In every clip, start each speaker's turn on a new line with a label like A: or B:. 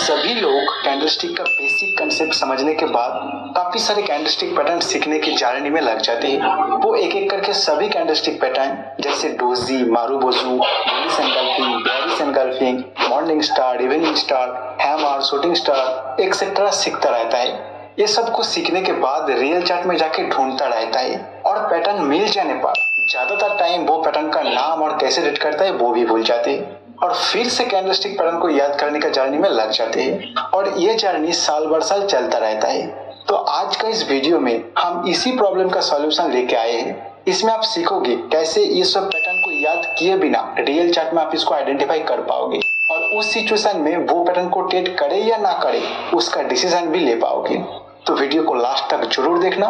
A: सभी लोग कैंडलस्टिक का बेसिक कंसेप्ट समझने के बाद काफी सारे कैंडलस्टिक पैटर्न सीखने की जर्नी में लग जाते हैं। वो एक एक करके सभी कैंडलस्टिक पैटर्न जैसे doji, marubozu, bullish engulfing, bearish engulfing, morning star, evening star, hammer, shooting star etcetera सीखता रहता है। ये सब कुछ सीखने के बाद रियल चार्ट में जाके ढूंढता रहता है और पैटर्न मिल जाने पर ज्यादातर टाइम वो पैटर्न का नाम और कैसे रीड करता है वो भी भूल जाते हैं और फिर से कैंडलस्टिक पैटर्न को याद करने का जर्नी में लग जाते हैं और ये जर्नी साल भर साल चलता रहता है। तो आज का इस वीडियो में हम इसी प्रॉब्लम का सॉल्यूशन लेके आए हैं। इसमें आप सीखोगे कैसे ये सब पैटर्न को याद किए बिना रियल चार्ट में आप इसको आइडेंटिफाई कर पाओगे और उस सिचुएशन में वो पैटर्न को ट्रेड करे या ना करे उसका डिसीजन भी ले पाओगे। तो वीडियो को लास्ट तक जरूर देखना।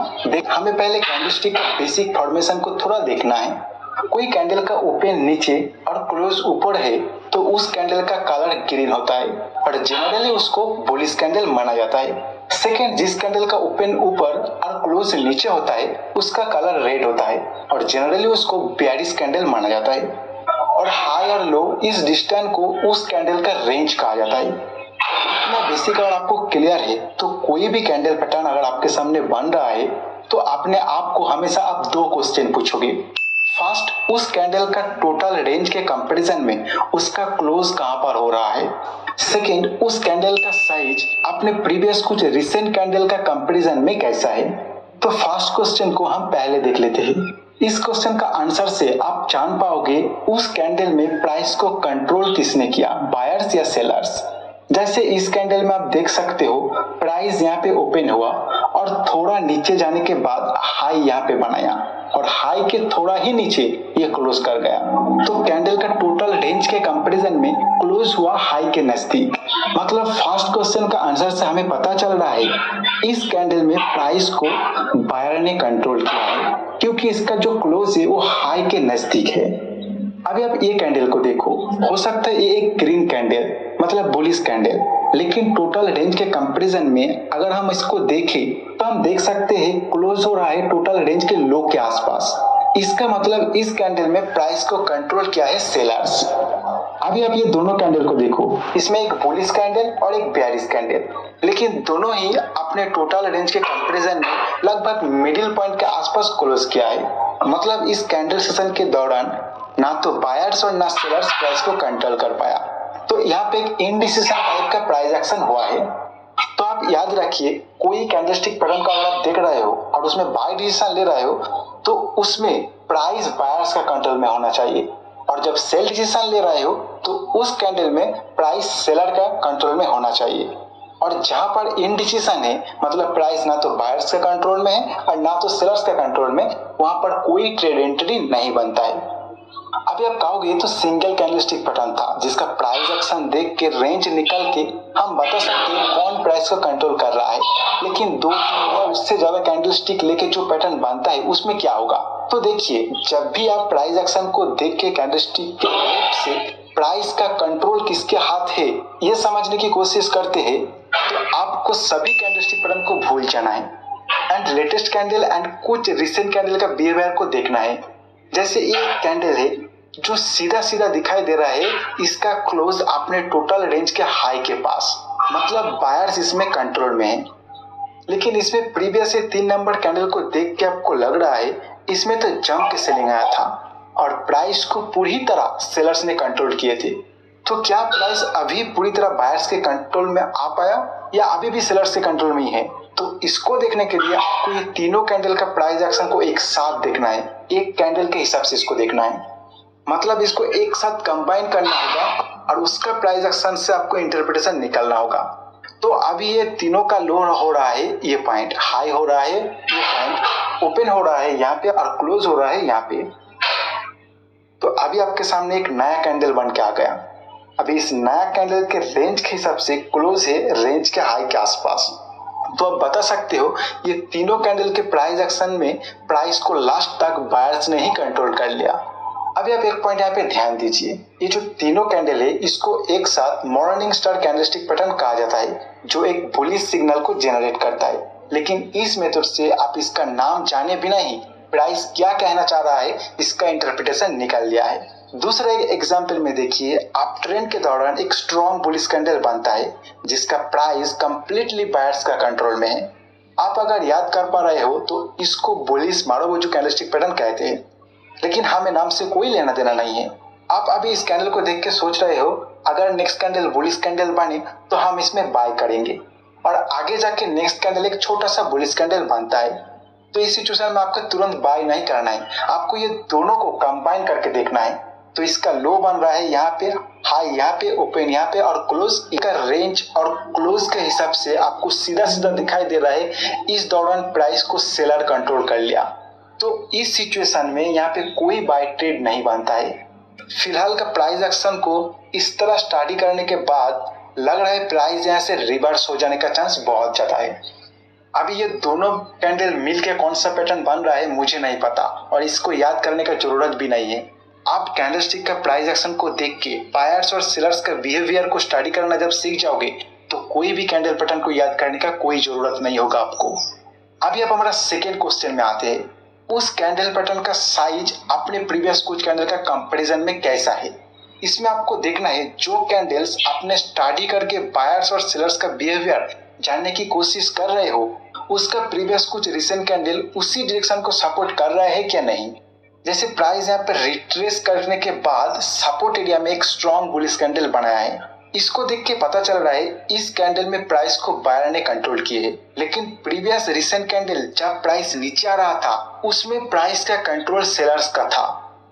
A: हमें पहले कैंडलस्टिक का बेसिक फॉर्मेशन को थोड़ा देखना है। कोई कैंडल का ओपन नीचे और क्लोज ऊपर है तो उस कैंडल का कलर ग्रीन होता है और जनरली उसको बुलिश कैंडल माना जाता है। सेकेंड, जिस कैंडल का ओपन ऊपर और क्लोज नीचे होता है उसका कलर रेड होता है और जनरली उसको बेयरिश कैंडल माना जाता है। और हाई और लो इस डिस्टेंस को उस कैंडल का रेंज कहा जाता है। इतना बेसिक अगर आपको क्लियर है तो कोई भी कैंडल पैटर्न अगर आपके सामने बन रहा है तो अपने आप को हमेशा आप दो क्वेश्चन पूछोगे। फर्स्ट, उस कैंडल का टोटल रेंज के कंपैरिजन में उसका क्लोज कहां पर हो रहा है। सेकंड, उस कैंडल का साइज अपने प्रीवियस कुछ रिसेंट कैंडल का कंपैरिजन में कैसा है। तो फर्स्ट क्वेश्चन को हम पहले देख लेते हैं। इस क्वेश्चन का आंसर से आप जान पाओगे उस कैंडल में प्राइस को कंट्रोल किसने किया, बायर्स या सेलर्स। जैसे इस कैंडल में आप देख सकते हो प्राइस यहाँ पे ओपन हुआ और थोड़ा नीचे जाने के बाद हाई यहाँ पे बनाया और हाई के थोड़ा ही नीचे ये क्लोज कर गया। तो कैंडल का टोटल रेंज के कंपैरिजन में क्लोज हुआ हाई के नजदीक। मतलब फर्स्ट क्वेश्चन का आंसर से हमें पता चल रहा है इस कैंडल में प्राइस को बायर ने कंट्रोल किया है क्योंकि इसका जो क्लोज है वो हाई के नजदीक है। अभी आप ये कैंडल को देखो, हो सकता है ये एक ग्रीन कैंडल मतलब बुलिश कैंडल, लेकिन टोटल रेंज के कंपैरिजन में अगर हम इसको देखें तो हम देख सकते हैं क्लोज हो रहा है टोटल रेंज के लो के आसपास। इसका मतलब इस कैंडल में प्राइस को कंट्रोल किया है सेलर्स। अभी आप ये दोनों कैंडल को देखो, इसमें एक बुलिश कैंडल और एक बेयरिश कैंडल, लेकिन दोनों ही अपने टोटल रेंज के कंपैरिजन में लगभग मिडिल पॉइंट के आसपास क्लोज किया है। मतलब इस कैंडल सेशन के दौरान ना तो बायर्स और ना सेलर्स प्राइस को कंट्रोल कर पाया। तो यहाँ पे एक इनडिसीजन टाइप का प्राइस एक्शन हुआ है। तो आप याद रखिए कोई कैंडलस्टिक पैटर्न का अगर आप देख रहे हो और उसमें बाय डिसीजन ले रहे हो तो उसमें प्राइस बायर्स का कंट्रोल में होना चाहिए और जब सेल डिसीजन ले रहे हो तो उस कैंडल में प्राइस सेलर का कंट्रोल में होना चाहिए। और जहां पर इनडिसीजन है मतलब प्राइस ना तो बायर्स के कंट्रोल में है और ना तो सेलर्स के कंट्रोल में, वहां पर कोई ट्रेड एंट्री नहीं बनता है। अभी आप कहोगे तो सिंगल कैंडलस्टिक पैटर्न था जिसका प्राइस एक्शन देख के रेंज निकल के हम बता सकते हैं कौन प्राइस को कंट्रोल कर रहा है, लेकिन दो तीन या उससे ज्यादा कैंडलस्टिक लेके जो पैटर्न बनता है उसमें क्या होगा। तो देखिए जब भी आप प्राइस एक्शन को देख के कैंडलस्टिक के हेल्प से प्राइस का कंट्रोल किसके हाथ है ये समझने की कोशिश करते हैं तो आपको सभी कैंडलस्टिक पैटर्न को भूल जाना है एंड लेटेस्ट कैंडल एंड कुछ रिसेंट कैंडल का बिहेवियर को देखना है। जैसे ये कैंडल है जो सीधा सीधा दिखाई दे रहा है, इसका क्लोज अपने टोटल रेंज के हाई के पास, मतलब बायर्स इसमें कंट्रोल में है। लेकिन इसमें प्रीवियस से 3 नंबर कैंडल को देख के आपको लग रहा है इसमें तो जंप के सेलिंग आया था और प्राइस को पूरी तरह सेलर्स ने कंट्रोल किए थे। तो क्या प्राइस अभी पूरी तरह बायर्स के कंट्रोल में आ पाया या अभी भी सेलर्स के कंट्रोल में ही है। तो इसको देखने के लिए आपको ये तीनों कैंडल का प्राइस एक्शन को एक साथ देखना है, एक कैंडल के हिसाब से इसको देखना है। मतलब इसको एक साथ कंबाइन करना होगा और उसका प्राइस एक्शन से आपको इंटरप्रिटेशन निकालना होगा। तो अभी ये तीनों का लो हो रहा है, ये पॉइंट हाई हो रहा है, ये पॉइंट ओपन हो रहा है यहाँ पे और क्लोज हो रहा है यहाँ पे। तो अभी आपके सामने एक नया कैंडल बन के आ गया। अभी इस नया कैंडल के रेंज के हिसाब से क्लोज है रेंज के हाई के आसपास। तो आप बता सकते हो ये तीनों कैंडल के प्राइस एक्शन में प्राइस को लास्ट तक बायर्स ने ही कंट्रोल कर लिया। अभी आप एक पॉइंट यहाँ पे ध्यान दीजिए, ये जो तीनों कैंडल है इसको एक साथ मॉर्निंग स्टार कैंडलस्टिक पैटर्न कहा जाता है जो एक बुलिश सिग्नल को जनरेट करता है। लेकिन इस मेथड से आप इसका नाम जाने बिना ही प्राइस क्या कहना चाह रहा है इसका इंटरप्रिटेशन निकाल लिया है। दूसरे एग्जाम्पल में देखिए, आप ट्रेंड के दौरान एक स्ट्रॉन्ग बुलिश कैंडल बनता है जिसका प्राइस कंप्लीटली बायर्स का कंट्रोल में है। आप अगर याद कर पा रहे हो तो इसको बुलिश मारुबोजू कैंडलस्टिक पैटर्न कहते हैं, लेकिन हमें नाम से कोई लेना देना नहीं है। आप अभी इस कैंडल को देख के सोच रहे हो अगर नेक्स्ट कैंडल बुलिश कैंडल बने तो हम इसमें बाय करेंगे, और आगे जाके नेक्स्ट कैंडल एक छोटा सा बुलिश कैंडल बनता है, तो इस सिचुएशन में आपको तुरंत बाय नहीं करना है, आपको ये दोनों को कंबाइन करके देखना है। तो इसका लो बन रहा है यहाँ पे, हाई यहाँ पे, ओपन यहाँ पे और क्लोज, इसका रेंज और क्लोज के हिसाब से आपको सीधा सीधा दिखाई दे रहा है इस दौरान प्राइस को सेलर कंट्रोल कर लिया। तो इस सिचुएशन में यहाँ पे कोई बाय ट्रेड नहीं बनता है। फिलहाल का प्राइस एक्शन को इस तरह स्टडी करने के बाद लग रहा है प्राइस यहाँ से रिवर्स हो जाने का चांस बहुत ज्यादा है। अभी ये दोनों कैंडल मिलके कौन सा पैटर्न बन रहा है मुझे नहीं पता, और इसको याद करने का जरूरत भी नहीं है। आप कैंडलस्टिक का प्राइस एक्शन को देख के बायर्स और सेलर्स का बिहेवियर को स्टडी करना जब सीख जाओगे तो कोई भी कैंडल पैटर्न को याद करने का कोई जरूरत नहीं होगा आपको। अभी आप हमारा सेकेंड क्वेश्चन में आते हैं, उस कैंडल पैटर्न का साइज अपने प्रीवियस कुछ कैंडल का कंपैरिजन में कैसा है। इसमें आपको देखना है जो कैंडल्स आपने स्टडी करके बायर्स और सेलर्स का बिहेवियर जानने की कोशिश कर रहे हो उसका प्रीवियस कुछ रिसेंट कैंडल उसी डायरेक्शन को सपोर्ट कर रहा है क्या नहीं। जैसे प्राइस यहाँ पर रिट्रेस करने के बाद सपोर्ट एरिया में एक स्ट्रॉन्ग बुलिश कैंडल बनाया है, इसको देख के पता चल रहा है इस कैंडल में प्राइस को बायर ने कंट्रोल किए है। लेकिन प्रीवियस रिसेंट कैंडल जब प्राइस नीचे आ रहा था उसमें प्राइस का कंट्रोल सेलर्स का था,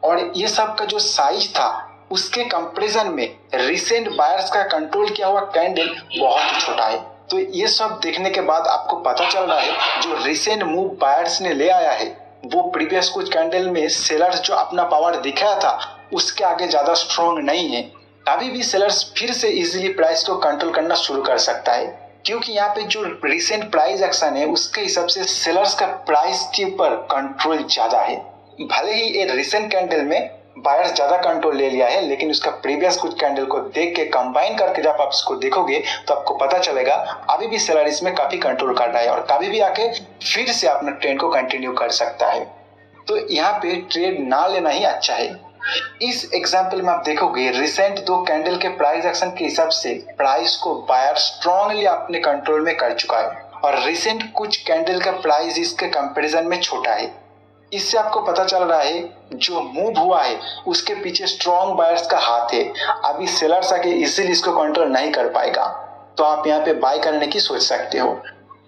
A: और ये सब का जो साइज था उसके कंपैरिजन में रिसेंट बायर्स का कंट्रोल किया हुआ कैंडल बहुत ही छोटा है। तो ये सब देखने के बाद आपको पता चल रहा है जो रिसेंट मूव बायर्स ने ले आया है वो प्रीवियस कुछ कैंडल में सेलर्स जो अपना पावर दिखाया था उसके आगे ज्यादा स्ट्रॉन्ग नहीं है। कभी भी सेलर्स फिर से इजीली प्राइस को कंट्रोल करना शुरू कर सकता है, क्योंकि यहाँ पे जो रिसेंट प्राइस एक्शन है उसके हिसाब से सेलर्स का प्राइस के ऊपर कंट्रोल ज्यादा है। भले ही ये रिसेंट कैंडल में बायर्स ज्यादा कंट्रोल ले लिया है, लेकिन उसका प्रीवियस कुछ कैंडल को देख के कंबाइन करके जब आप इसको देखोगे तो आपको पता चलेगा अभी भी सेलर इसमें काफी कंट्रोल कर रहा है और कभी भी आके फिर से अपना ट्रेंड को कंटिन्यू कर सकता है। तो यहाँ पे ट्रेड ना लेना ही अच्छा है। इस एग्जाम्पल में आप देखोगे रिसेंट दो कैंडल के प्राइस एक्शन के हिसाब से प्राइस को बायर स्ट्रॉन्गली अपने कंट्रोल में कर चुका है, और रिसेंट कुछ कैंडल का प्राइस इसके कंपैरिजन में छोटा है। इससे आपको पता चल रहा है जो मूव हुआ है उसके पीछे स्ट्रॉन्ग बायर्स का हाथ है। अभी सेलर्स आके इजीली इसको कंट्रोल नहीं कर पाएगा, तो आप यहाँ पे बाय करने की सोच सकते हो।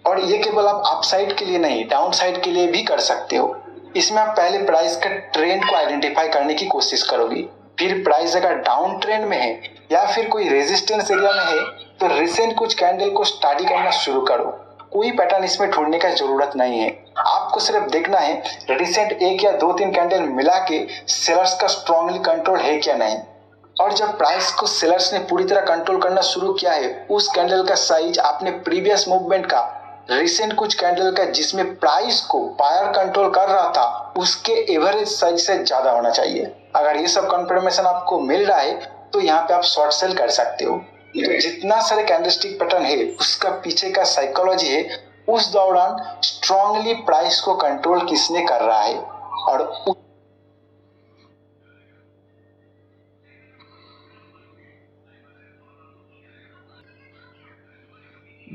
A: और ये केवल आप अप साइड के लिए नहीं डाउन साइड के लिए भी कर सकते हो। इसमें आप पहले प्राइस का ट्रेंड को आइडेंटिफाई करने की कोशिश करोगे, फिर प्राइस अगर डाउन ट्रेंड में है या फिर कोई रेजिस्टेंस एरिया में है तो रिसेंट कुछ कैंडल को स्टडी करना शुरू करो। कोई पैटर्न इसमें ढूंढने का जरूरत नहीं है, आपको सिर्फ देखना है रिसेंट एक या दो तीन कैंडल मिला के सेलर्स का स्ट्रॉन्गली कंट्रोल है क्या नहीं। और जब प्राइस को सेलर्स ने पूरी तरह कंट्रोल करना शुरू किया है उस कैंडल का साइज आपने प्रीवियस मूवमेंट का रिसेंट कुछ कैंडल का जिसमें प्राइस को बायर कंट्रोल कर रहा था उसके एवरेज साइज से ज्यादा होना चाहिए। अगर ये सब कंफर्मेशन आपको मिल रहा है तो यहाँ पे आप शॉर्ट सेल कर सकते हो। तो जितना सारे कैंडलस्टिक पैटर्न है उसका पीछे का साइकोलॉजी है, उस दौरान स्ट्रांगली प्राइस को कंट्रोल किसने कर रहा है। और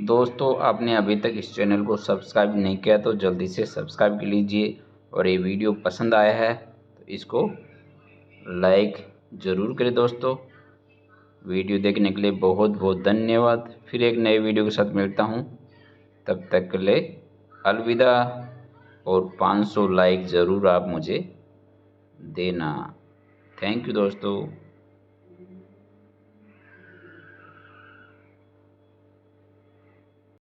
B: दोस्तों आपने अभी तक इस चैनल को सब्सक्राइब नहीं किया तो जल्दी से सब्सक्राइब कर लीजिए, और ये वीडियो पसंद आया है तो इसको लाइक ज़रूर करें। दोस्तों वीडियो देखने के लिए बहुत बहुत धन्यवाद। फिर एक नए वीडियो के साथ मिलता हूँ, तब तक के लिए अलविदा। और 500 लाइक ज़रूर आप मुझे देना। थैंक यू दोस्तों।